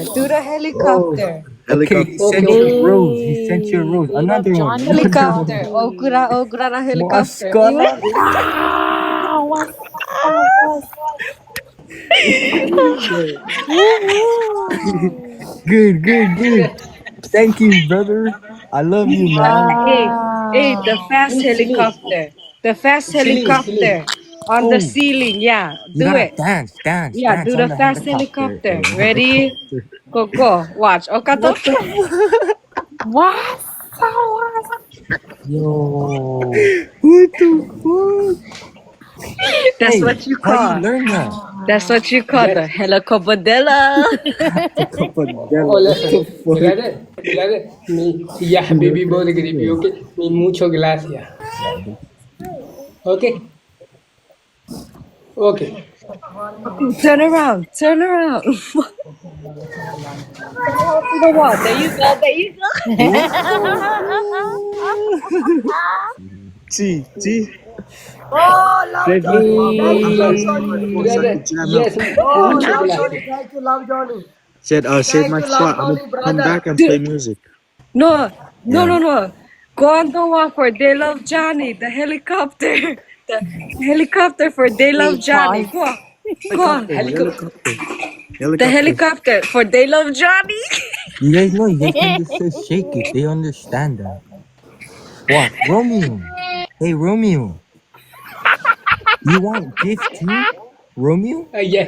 Do the Oh, helicopter. okay. He Okay, sent you a okay. rose. He sent you a Hey, rose. they love Another one. Johnny. Another one. Helicopter. Ogura na helicopter. Maskara. Iwan. Wow, what's up? Woohoo! Good, good, good. Thank you, brother. I love you, man. Hey, the Wow. fast Finish. helicopter. The fast Finish. helicopter on the Oh, ceiling. Yeah, you do gotta it. dance, dance, Yeah, dance do on the the fast helicopter. helicopter. Ready? Helicopter. Go, go. Watch. Okato. What the fuck? What's up? Yo, what the fuck? That's Hey, what you how do you call. learn that? That's what you call the That helicopterdella. The capadella. hola, What the fuck? brother, ya What habibi the बोल के review hell? के मी mucho gracias. Okay, okay. Turn around. Turn around. Turn around to the wall. There you go. There you go. What the fuck? See, see? Oh, love Said Johnny. Thank you, love Yes, Johnny. brother. Yes, Oh, mucho love Johnny. gracias. Thank you, love Johnny. said save Thank my you, love spot. I'm gonna Johnny, come brother. back and play Dude, music. no, no, Yeah. no, no. Go on the wall for They Love Johnny. The helicopter. The helicopter for They Love Wait, Johnny. pause. Go on. Go on. Helicopter, Helicopter. helicopter, The helicopter. helicopter for They Love Johnny. You guys know, you guys can just say shake it. They understand that. What? Romeo. Hey, Romeo. You want gift too? Romeo? Yes.